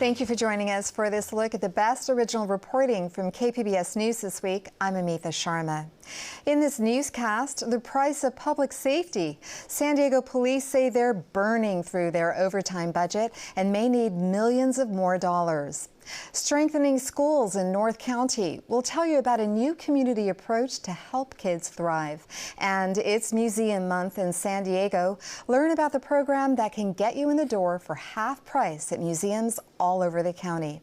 Thank you for joining us for this look at the best original reporting from KPBS News this week. I'm Amitha Sharma. In this newscast, the price of public safety. San Diego police say they're burning through their overtime budget and may need millions of more dollars. Strengthening schools in North County. We'll tell you about a new community approach to help kids thrive. And it's Museum Month in San Diego. Learn about the program that can get you in the door for half price at museums all over the county.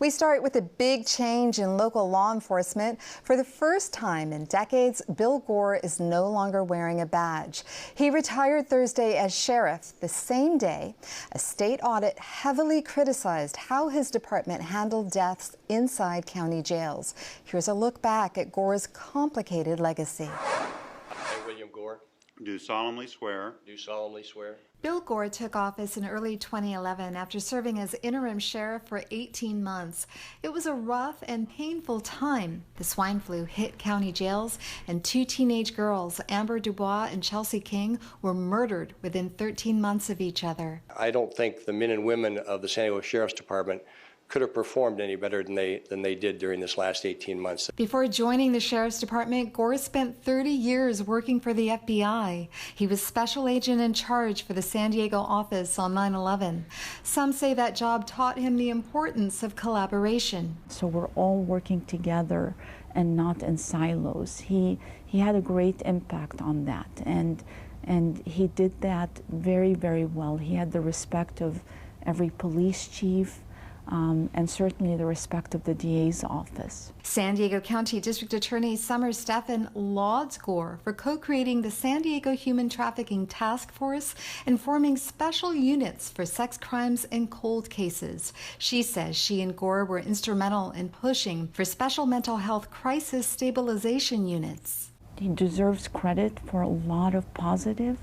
We start with a big change in local law enforcement. For the first time in decades, Bill Gore is no longer wearing a badge. He retired Thursday as sheriff the same day a state audit heavily criticized how his department handled deaths inside county jails. Here's a look back at Gore's complicated legacy. I, William Gore, do solemnly swear. do solemnly swear. Bill Gore took office in early 2011 after serving as interim sheriff for 18 months. It was a rough and painful time. The swine flu hit county jails, and two teenage girls, Amber Dubois and Chelsea King, were murdered within 13 months of each other. I don't think the men and women of the San Diego Sheriff's Department could have performed any better than they did during this last 18 months. Before joining the Sheriff's Department, Gore spent 30 years working for the FBI. He was special agent in charge for the San Diego office on 9/11. Some say that job taught him the importance of collaboration. So we're all working together and not in silos. He had a great impact on that, and he did that very, very well. He had the respect of every police chief, and certainly the respect of the DA's office. San Diego County District Attorney Summer Stephan lauds Gore for co-creating the San Diego Human Trafficking Task Force and forming special units for sex crimes and cold cases. She says she and Gore were instrumental in pushing for special mental health crisis stabilization units. He deserves credit for a lot of positive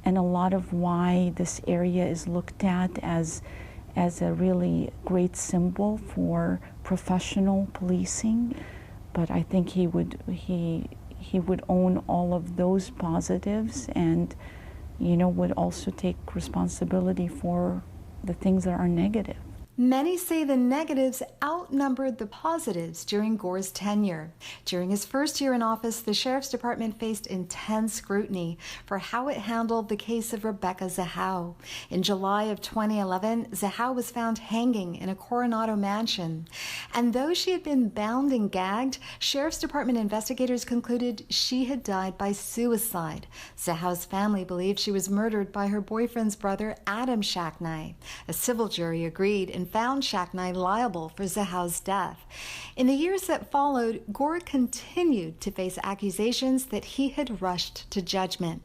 and a lot of why this area is looked at as a really great symbol for professional policing. But I think he would own all of those positives and, would also take responsibility for the things that are negative. Many say the negatives outnumbered the positives during Gore's tenure. During his first year in office, the Sheriff's Department faced intense scrutiny for how it handled the case of Rebecca Zahau. In July of 2011, Zahau was found hanging in a Coronado mansion. And though she had been bound and gagged, Sheriff's Department investigators concluded she had died by suicide. Zahau's family believed she was murdered by her boyfriend's brother, Adam Shacknai. A civil jury agreed and found Shacknai liable for Zahau's death. In the years that followed, Gore continued to face accusations that he had rushed to judgment.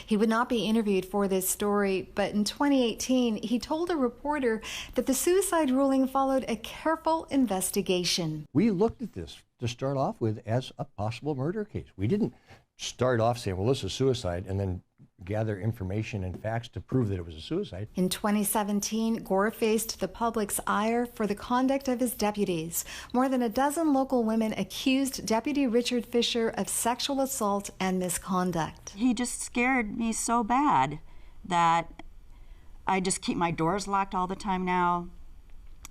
He would not be interviewed for this story, but in 2018, he told a reporter that the suicide ruling followed a careful investigation. We looked at this to start off with as a possible murder case. We didn't start off saying, well, this is suicide, and then gather information and facts to prove that it was a suicide. In 2017, Gore faced the public's ire for the conduct of his deputies. More than a dozen local women accused Deputy Richard Fisher of sexual assault and misconduct. He just scared me so bad that I just keep my doors locked all the time now.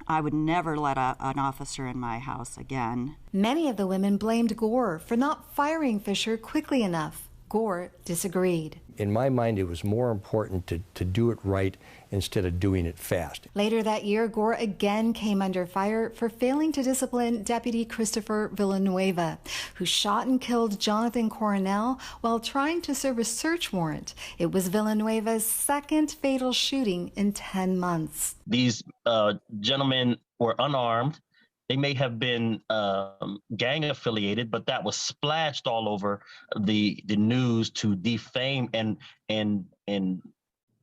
I would never let an officer in my house again. Many of the women blamed Gore for not firing Fisher quickly enough. Gore disagreed. In my mind, it was more important to do it right instead of doing it fast. Later that year, Gore again came under fire for failing to discipline Deputy Christopher Villanueva, who shot and killed Jonathan Coronel while trying to serve a search warrant. It was Villanueva's second fatal shooting in 10 months. These gentlemen were unarmed. They may have been gang affiliated, but that was splashed all over the news to defame and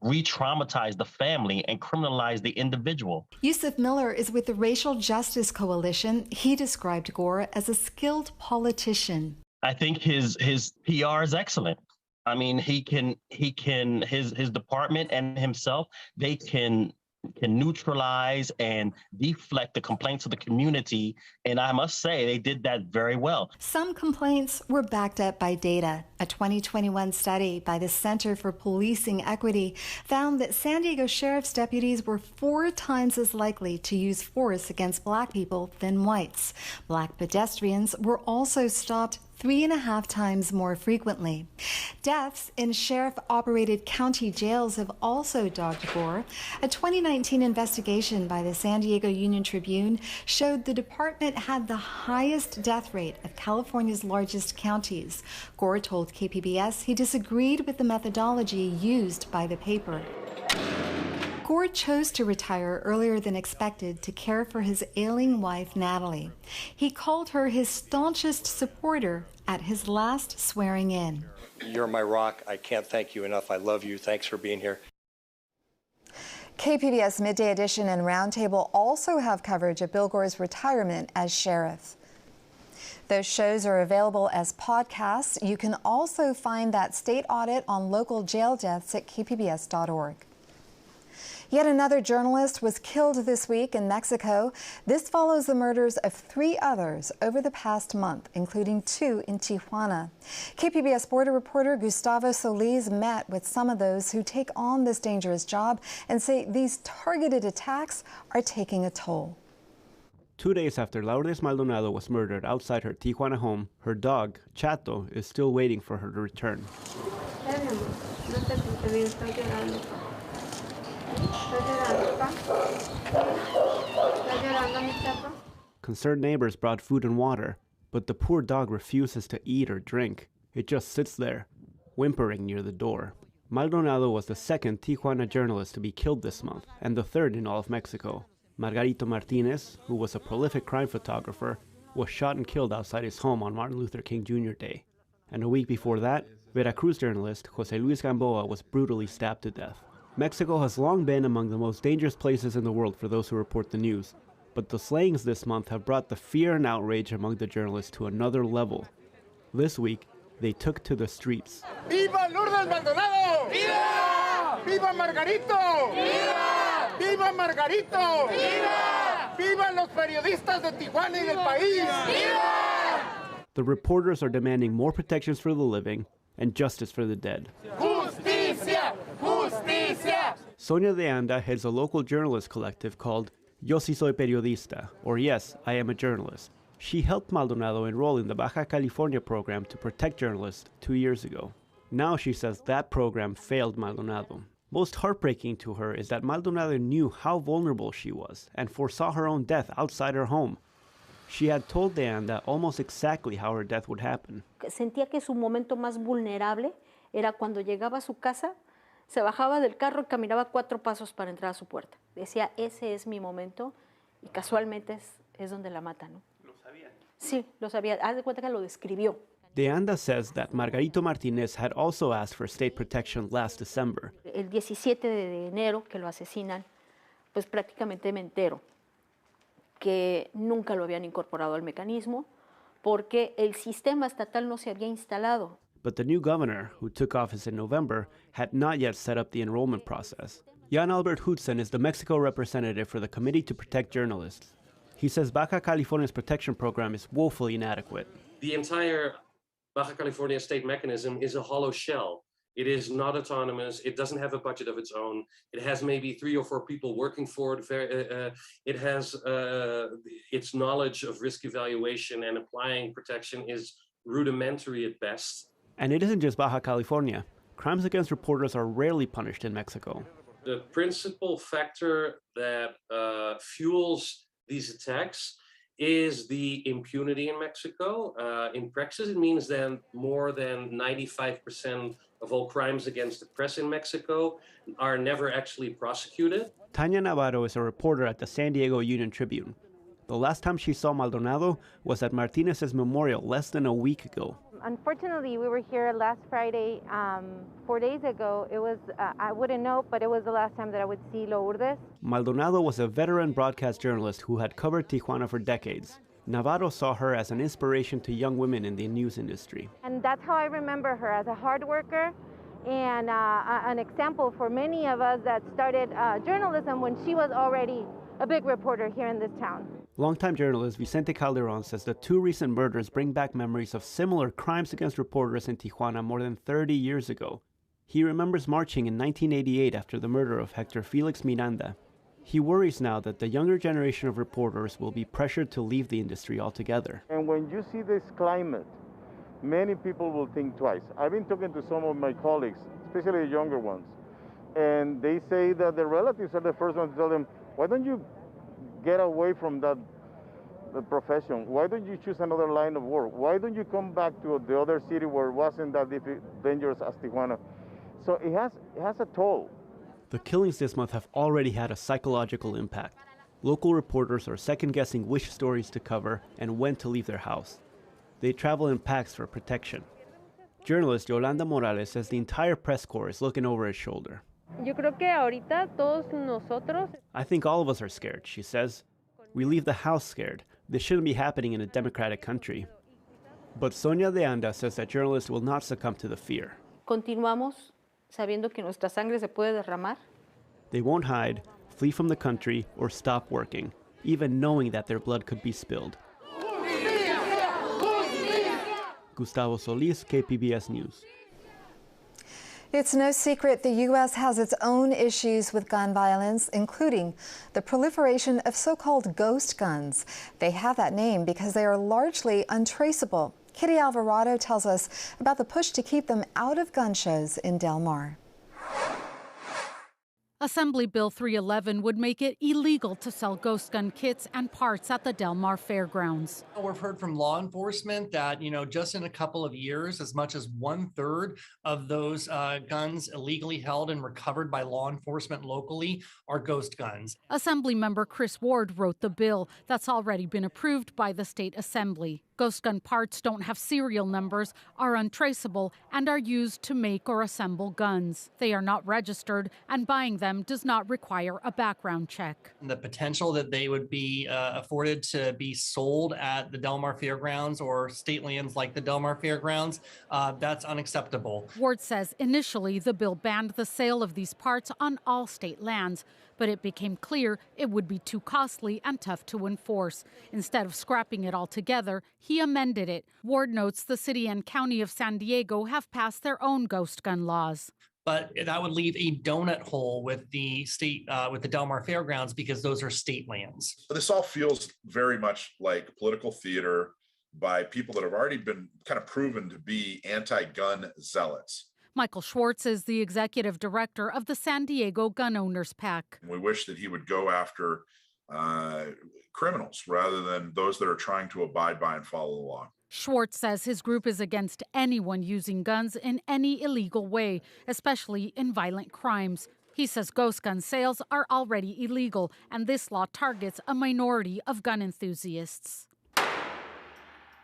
re-traumatize the family and criminalize the individual. Yusuf Miller is with the Racial Justice Coalition. He described Gore as a skilled politician. I think his PR is excellent. I mean, his department and himself, they can can neutralize and deflect the complaints of the community. And I must say, they did that very well. Some complaints were backed up by data. A 2021 study by the Center for Policing Equity found that San Diego Sheriff's deputies were 4 times as likely to use force against Black people than whites. Black pedestrians were also stopped 3.5 times more frequently. Deaths in sheriff-operated county jails have also dogged Gore. A 2019 investigation by the San Diego Union-Tribune showed the department had the highest death rate of California's largest counties. Gore told KPBS he disagreed with the methodology used by the paper. Gore chose to retire earlier than expected to care for his ailing wife, Natalie. He called her his staunchest supporter at his last swearing-in. You're my rock. I can't thank you enough. I love you. Thanks for being here. KPBS Midday Edition and Roundtable also have coverage of Bill Gore's retirement as sheriff. Those shows are available as podcasts. You can also find that state audit on local jail deaths at kpbs.org. Yet another journalist was killed this week in Mexico. This follows the murders of 3 others over the past month, including 2 in Tijuana. KPBS border reporter Gustavo Solis met with some of those who take on this dangerous job and say these targeted attacks are taking a toll. 2 days after Lourdes Maldonado was murdered outside her Tijuana home, her dog, Chato, is still waiting for her to return. Concerned neighbors brought food and water, but the poor dog refuses to eat or drink. It just sits there, whimpering near the door. Maldonado was the 2nd Tijuana journalist to be killed this month, and the 3rd in all of Mexico. Margarito Martinez, who was a prolific crime photographer, was shot and killed outside his home on Martin Luther King Jr. Day. And a week before that, Veracruz journalist José Luis Gamboa was brutally stabbed to death. Mexico has long been among the most dangerous places in the world for those who report the news, but the slayings this month have brought the fear and outrage among the journalists to another level. This week, they took to the streets. ¡Viva Lourdes Maldonado! ¡Viva! ¡Viva Margarito! ¡Viva! ¡Viva Margarito! ¡Viva! ¡Viva los periodistas de Tijuana y del país! ¡Viva! The reporters are demanding more protections for the living and justice for the dead. ¡Justicia! ¡Justicia! Sonia de Anda heads a local journalist collective called Yo Sí Soy Periodista, or Yes, I Am a Journalist. She helped Maldonado enroll in the Baja California program to protect journalists 2 years ago. Now she says that program failed Maldonado. Most heartbreaking to her is that Maldonado knew how vulnerable she was and foresaw her own death outside her home. She had told De Anda almost exactly how her death would happen. Sentía que su momento más vulnerable era cuando llegaba a su casa, se bajaba del carro y caminaba 4 pasos para entrar a su puerta. Decía, ese es mi momento, y casualmente es donde la matan, ¿no? ¿Lo sabía? Sí, lo sabía. Haz de cuenta que lo describió. De Anda says that Margarito Martinez had also asked for state protection last December. El 17 de enero que lo asesinan, pues prácticamente me entero que nunca lo habían incorporado al mecanismo porque el sistema estatal no se había instalado. But the new governor, who took office in November, had not yet set up the enrollment process. Jan Albert Hudson is the Mexico representative for the Committee to Protect Journalists. He says Baja California's protection program is woefully inadequate. The entire Baja California state mechanism is a hollow shell. It is not autonomous. It doesn't have a budget of its own. It has maybe 3 or 4 people working for it. It has its knowledge of risk evaluation and applying protection is rudimentary at best. And it isn't just Baja California. Crimes against reporters are rarely punished in Mexico. The principal factor that fuels these attacks is the impunity in Mexico. In practice, it means that more than 95% of all crimes against the press in Mexico are never actually prosecuted. Tanya Navarro is a reporter at the San Diego Union-Tribune. The last time she saw Maldonado was at Martinez's memorial less than a week ago. Unfortunately, we were here last Friday, 4 days ago. It was, I wouldn't know, but it was the last time that I would see Lourdes. Maldonado was a veteran broadcast journalist who had covered Tijuana for decades. Navarro saw her as an inspiration to young women in the news industry. And that's how I remember her, as a hard worker and an example for many of us that started journalism when she was already a big reporter here in this town. Longtime journalist Vicente Calderon says the two recent murders bring back memories of similar crimes against reporters in Tijuana more than 30 years ago. He remembers marching in 1988 after the murder of Hector Felix Miranda. He worries now that the younger generation of reporters will be pressured to leave the industry altogether. And when you see this climate, many people will think twice. I've been talking to some of my colleagues, especially the younger ones, and they say that their relatives are the first ones to tell them, why don't you get away from the profession? Why don't you choose another line of work? Why don't you come back to the other city where it wasn't that dangerous as Tijuana? So it has a toll. The killings this month have already had a psychological impact. Local reporters are second-guessing which stories to cover and when to leave their house. They travel in packs for protection. Journalist Yolanda Morales says the entire press corps is looking over his shoulder. Yo creo que ahorita todos nosotros. I think all of us are scared, she says. We leave the house scared. This shouldn't be happening in a democratic country. But Sonia de Anda says that journalists will not succumb to the fear. Continuamos sabiendo que nuestra sangre se puede derramar. They won't hide, flee from the country, or stop working, even knowing that their blood could be spilled. Gustavo Solis, KPBS News. It's no secret the U.S. has its own issues with gun violence, including the proliferation of so-called ghost guns. They have that name because they are largely untraceable. Kitty Alvarado tells us about the push to keep them out of gun shows in Del Mar. Assembly Bill 311 would make it illegal to sell ghost gun kits and parts at the Del Mar Fairgrounds. We've heard from law enforcement that, just in a couple of years, as much as 1/3 of those guns illegally held and recovered by law enforcement locally are ghost guns. Assemblymember Chris Ward wrote the bill that's already been approved by the state assembly. Ghost gun parts don't have serial numbers, are untraceable, and are used to make or assemble guns. They are not registered, and buying them does not require a background check. The potential that they would be afforded to be sold at the Del Mar Fairgrounds or state lands like the Del Mar Fairgrounds, that's unacceptable. Ward says initially the bill banned the sale of these parts on all state lands, but it became clear it would be too costly and tough to enforce. Instead of scrapping it altogether, he amended it. Ward notes the city and county of San Diego have passed their own ghost gun laws. But that would leave a donut hole with the state, with the Del Mar Fairgrounds, because those are state lands. This all feels very much like political theater by people that have already been kind of proven to be anti-gun zealots. Michael Schwartz is the executive director of the San Diego Gun Owners PAC. We wish that he would go after criminals rather than those that are trying to abide by and follow the law. Schwartz says his group is against anyone using guns in any illegal way, especially in violent crimes. He says ghost gun sales are already illegal, and this law targets a minority of gun enthusiasts.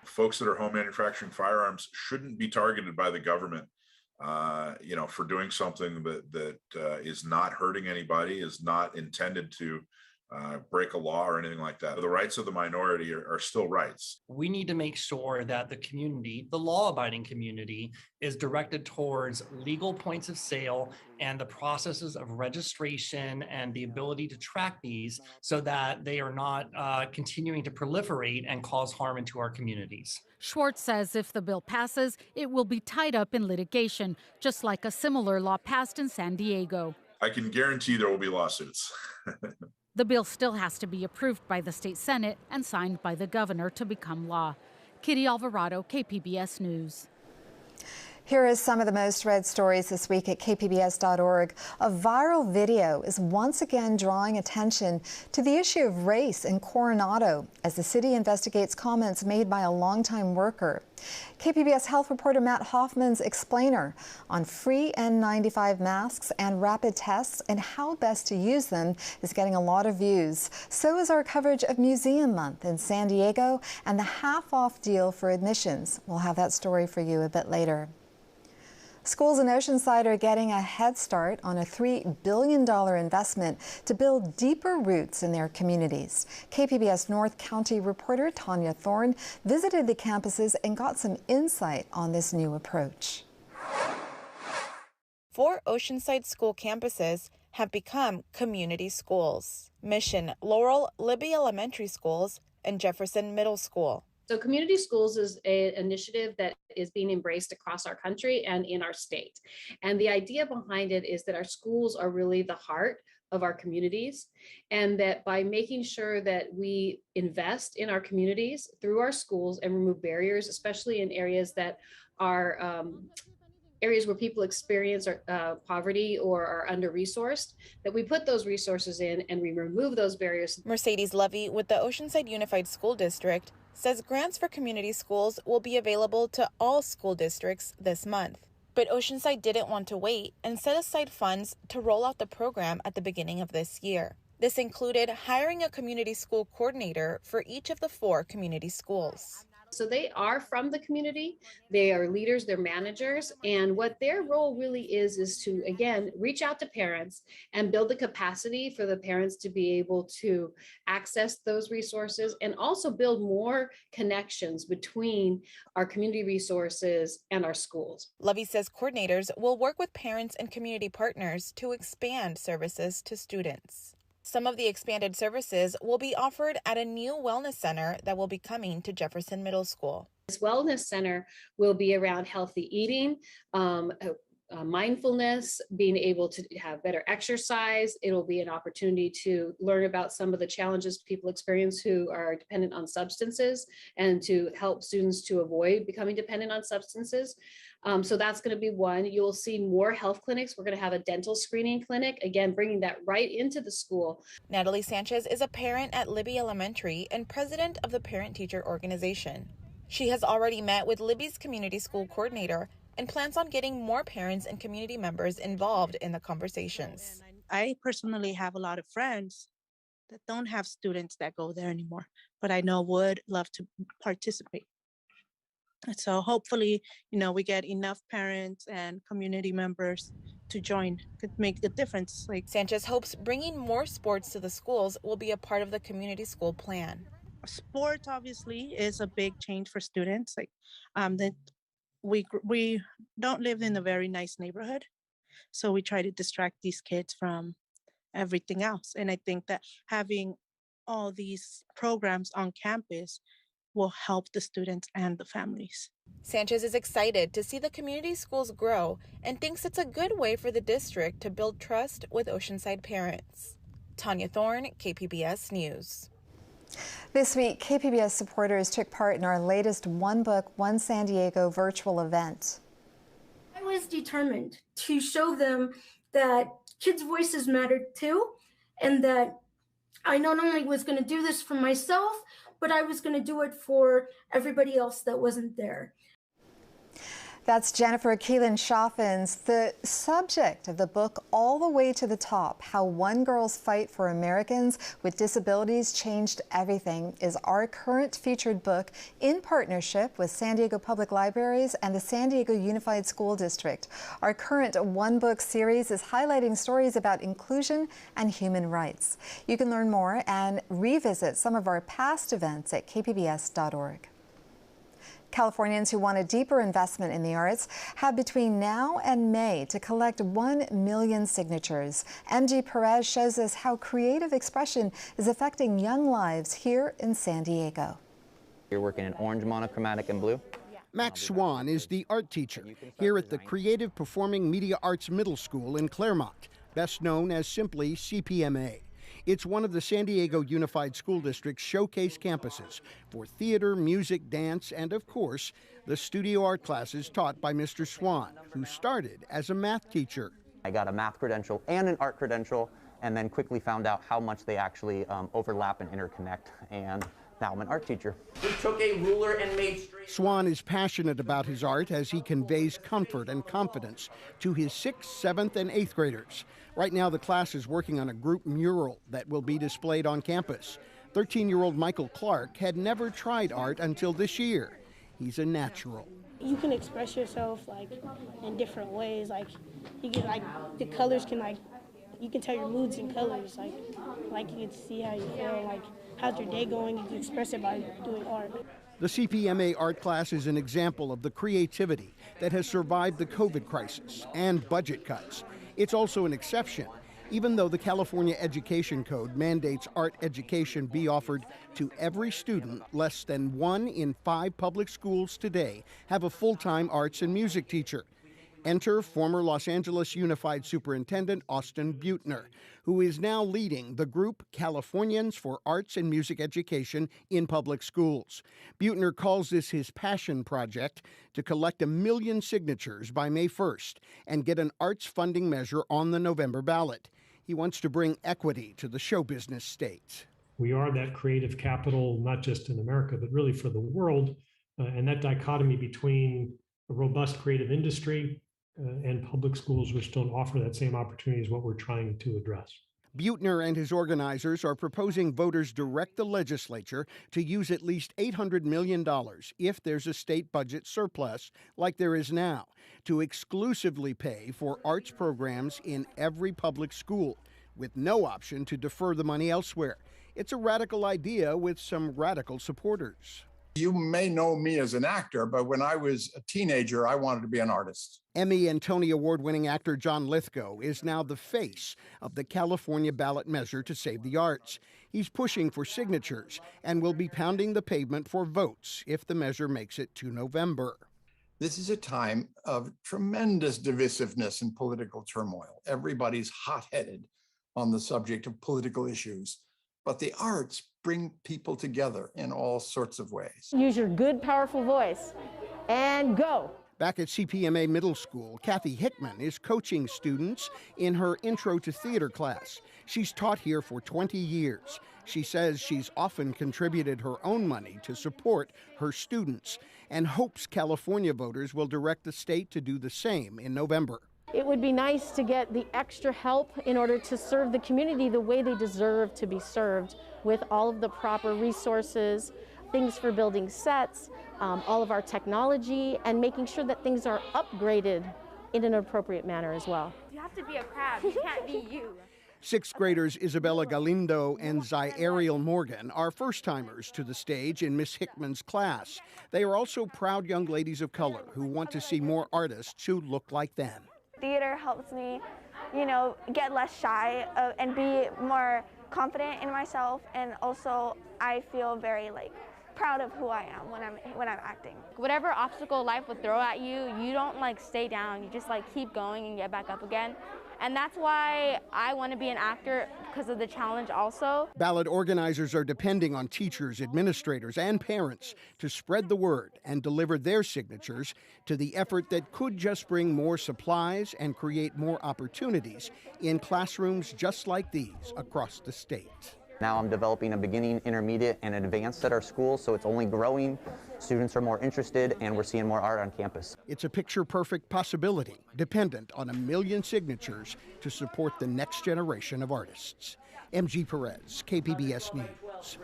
Folks that are home manufacturing firearms shouldn't be targeted by the government, for doing something that is not hurting anybody, is not intended to break a law or anything like that. The rights of the minority are still rights. We need to make sure that the community, the law-abiding community, is directed towards legal points of sale and the processes of registration and the ability to track these so that they are not continuing to proliferate and cause harm into our communities. Schwartz says if the bill passes, it will be tied up in litigation, just like a similar law passed in San Diego. I can guarantee there will be lawsuits. The bill still has to be approved by the state Senate and signed by the governor to become law. Kitty Alvarado, KPBS News. Here is some of the most read stories this week at kpbs.org. A viral video is once again drawing attention to the issue of race in Coronado as the city investigates comments made by a longtime worker. KPBS health reporter Matt Hoffman's explainer on free N95 masks and rapid tests and how best to use them is getting a lot of views. So is our coverage of Museum Month in San Diego and the half-off deal for admissions. We'll have that story for you a bit later. Schools in Oceanside are getting a head start on a $3 billion investment to build deeper roots in their communities. KPBS North County reporter Tanya Thorne visited the campuses and got some insight on this new approach. 4 Oceanside school campuses have become community schools: Mission, Laurel, Libby Elementary Schools, and Jefferson Middle School. So community schools is an initiative that is being embraced across our country and in our state. And the idea behind it is that our schools are really the heart of our communities, and that by making sure that we invest in our communities through our schools and remove barriers, especially in areas that are areas where people experience poverty or are under-resourced, that we put those resources in and we remove those barriers. Mercedes Levy with the Oceanside Unified School District says grants for community schools will be available to all school districts this month. But Oceanside didn't want to wait and set aside funds to roll out the program at the beginning of this year. This included hiring a community school coordinator for each of the 4 community schools. So they are from the community, they are leaders, they're managers, and what their role really is to, again, reach out to parents and build the capacity for the parents to be able to access those resources and also build more connections between our community resources and our schools. Levy says coordinators will work with parents and community partners to expand services to students. Some of the expanded services will be offered at a new wellness center that will be coming to Jefferson Middle School. This wellness center will be around healthy eating, mindfulness, being able to have better exercise. It'll be an opportunity to learn about some of the challenges people experience who are dependent on substances and to help students to avoid becoming dependent on substances. So that's going to be one. You'll see more health clinics. We're going to have a dental screening clinic, again, bringing that right into the school. Natalie Sanchez is a parent at Libby Elementary and president of the parent-teacher organization. She has already met with Libby's community school coordinator and plans on getting more parents and community members involved in the conversations. I personally have a lot of friends that don't have students that go there anymore, but I know would love to participate. So hopefully, we get enough parents and community members to join, could make a difference. Sanchez hopes bringing more sports to the schools will be a part of the community school plan. Sports obviously is a big change for students. That we don't live in a very nice neighborhood, so we try to distract these kids from everything else. And I think that having all these programs on campus will help the students and the families. Sanchez is excited to see the community schools grow and thinks it's a good way for the district to build trust with Oceanside parents. Tanya Thorne, KPBS News. This week, KPBS supporters took part in our latest One Book, One San Diego virtual event. I was determined to show them that kids' voices mattered too, and that I not only was going to do this for myself, but I was going to do it for everybody else that wasn't there. That's Jennifer Keelan-Shoffins, the subject of the book All the Way to the Top, How One Girl's Fight for Americans with Disabilities Changed Everything, is our current featured book in partnership with San Diego Public Libraries and the San Diego Unified School District. Our current One Book series is highlighting stories about inclusion and human rights. You can learn more and revisit some of our past events at kpbs.org. Californians who want a deeper investment in the arts have between now and May to collect 1 million signatures. MG Perez shows us how creative expression is affecting young lives here in San Diego. You're working in orange, monochromatic, and blue? Max Swan is the art teacher here at the Creative Performing Media Arts Middle School in Claremont, best known as simply CPMA. It's one of the San Diego Unified School District's showcase campuses for theater, music, dance, and of course, the studio art classes taught by Mr. Swan, who started as a math teacher. I got a math credential and an art credential, and then quickly found out how much they actually overlap and interconnect, and now I'm an art teacher. We took a ruler and made straight. Swan is passionate about his art as he conveys comfort and confidence to his 6th, 7th, and 8th graders. Right now, the class is working on a group mural that will be displayed on campus. 13-year-old Michael Clark had never tried art until this year. He's a natural. You can express yourself in different ways. You can the colors can you can tell your moods in colors. You can see how you feel. How's your day going? You can express it by doing art. The CPMA art class is an example of the creativity that has survived the COVID crisis and budget cuts. It's also an exception, even though the California Education Code mandates art education be offered to every student. Less than 1 in 5 public schools today have a full-time arts and music teacher. Enter former Los Angeles Unified Superintendent Austin Buettner, who is now leading the group Californians for Arts and Music Education in Public Schools. Buettner calls this his passion project to collect 1 million signatures by May 1st and get an arts funding measure on the November ballot. He wants to bring equity to the show business state. We are that creative capital, not just in America, but really for the world. And that dichotomy between a robust creative industry and public schools which don't offer that same opportunity is what we're trying to address. Buettner and his organizers are proposing voters direct the legislature to use at least $800 million, if there's a state budget surplus like there is now, to exclusively pay for arts programs in every public school, with no option to defer the money elsewhere. It's a radical idea with some radical supporters. You may know me as an actor, but when I was a teenager, I wanted to be an artist. Emmy and Tony Award-winning actor John Lithgow is now the face of the California ballot measure to save the arts. He's pushing for signatures and will be pounding the pavement for votes if the measure makes it to November. This is a time of tremendous divisiveness and political turmoil. Everybody's hot-headed on the subject of political issues, but the arts bring people together in all sorts of ways. Use your good, powerful voice and go. Back at CPMA Middle School, Kathy Hickman is coaching students in her Intro to Theater class. She's taught here for 20 years. She says she's often contributed her own money to support her students and hopes California voters will direct the state to do the same in November. It would be nice to get the extra help in order to serve the community the way they deserve to be served, with all of the proper resources, things for building sets, all of our technology, and making sure that things are upgraded in an appropriate manner as well. You have to be a crab, you can't be you. Sixth graders Isabella Galindo and Zai Ariel Morgan are first-timers to the stage in Miss Hickman's class. They are also proud young ladies of color who want to see more artists who look like them. Theater helps me, get less shy and be more confident in myself, and also I feel very proud of who I am when I'm acting. Whatever obstacle life would throw at you, you don't stay down. You just keep going and get back up again. And that's why I want to be an actor, because of the challenge also. Ballot organizers are depending on teachers, administrators, and parents to spread the word and deliver their signatures to the effort that could just bring more supplies and create more opportunities in classrooms just like these across the state. Now I'm developing a beginning, intermediate, and advanced at our school, so it's only growing. Students are more interested, and we're seeing more art on campus. It's a picture-perfect possibility, dependent on 1 million signatures to support the next generation of artists. MG Perez, KPBS News.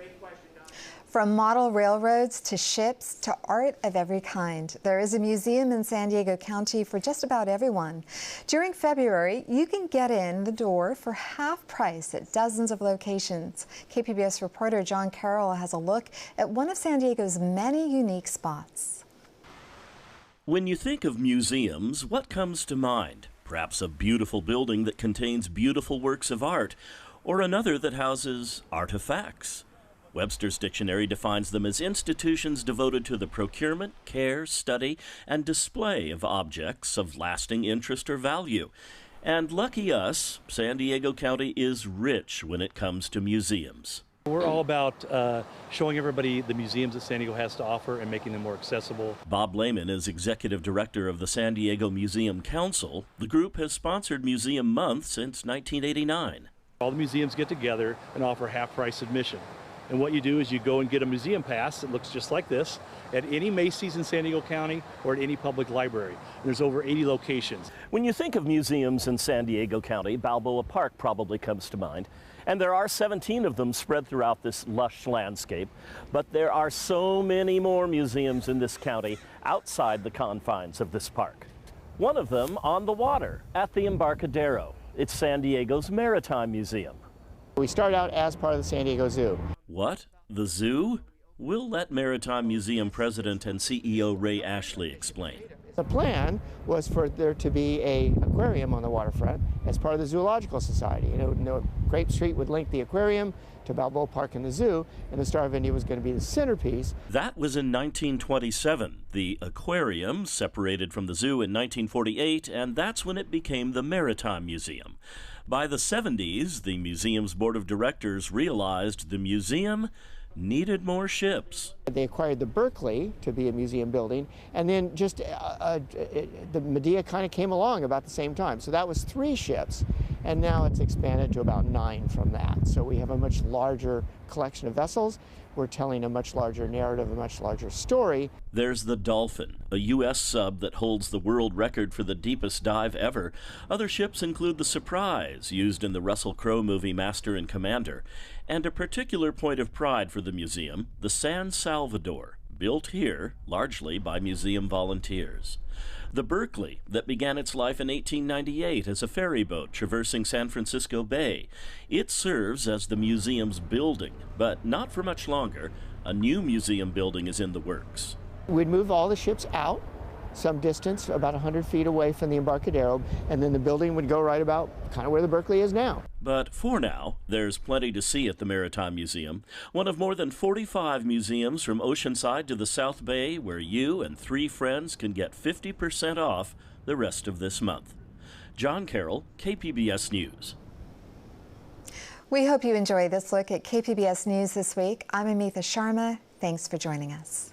From model railroads to ships to art of every kind, there is a museum in San Diego County for just about everyone. During February, you can get in the door for half price at dozens of locations. KPBS reporter John Carroll has a look at one of San Diego's many unique spots. When you think of museums, what comes to mind? Perhaps a beautiful building that contains beautiful works of art, or another that houses artifacts. Webster's Dictionary defines them as institutions devoted to the procurement, care, study, and display of objects of lasting interest or value. And lucky us, San Diego County is rich when it comes to museums. We're all about showing everybody the museums that San Diego has to offer and making them more accessible. Bob Lehman is executive director of the San Diego Museum Council. The group has sponsored Museum Month since 1989. All the museums get together and offer half-price admission. And what you do is you go and get a museum pass that looks just like this at any Macy's in San Diego County or at any public library. And there's over 80 locations. When you think of museums in San Diego County, Balboa Park probably comes to mind. And there are 17 of them spread throughout this lush landscape. But there are so many more museums in this county outside the confines of this park. One of them on the water at the Embarcadero. It's San Diego's Maritime Museum. We started out as part of the San Diego Zoo. What? The zoo? We'll let Maritime Museum President and CEO Ray Ashley explain. The plan was for there to be an aquarium on the waterfront as part of the Zoological Society. Grape Street would link the aquarium to Balboa Park and the zoo, and the Star of India was going to be the centerpiece. That was in 1927. The aquarium separated from the zoo in 1948, and that's when it became the Maritime Museum. By the 70s, the museum's board of directors realized the museum needed more ships. They acquired the Berkeley to be a museum building, and then just the Medea kind of came along about the same time. So that was 3 ships, and now it's expanded to about 9 from that. So we have a much larger collection of vessels. We're telling a much larger narrative, a much larger story. There's the Dolphin, a U.S. sub that holds the world record for the deepest dive ever. Other ships include the Surprise, used in the Russell Crowe movie Master and Commander, and a particular point of pride for the museum, the San Salvador, built here largely by museum volunteers. The Berkeley, that began its life in 1898 as a ferry boat traversing San Francisco Bay. It serves as the museum's building, but not for much longer. A new museum building is in the works. We'd move all the ships out some distance, about 100 feet away from the Embarcadero, and then the building would go right about kind of where the Berkeley is now. But for now, there's plenty to see at the Maritime Museum, one of more than 45 museums from Oceanside to the South Bay, where you and 3 friends can get 50% off the rest of this month. John Carroll, KPBS News. We hope you enjoy this look at KPBS News this week. I'm Amitha Sharma. Thanks for joining us.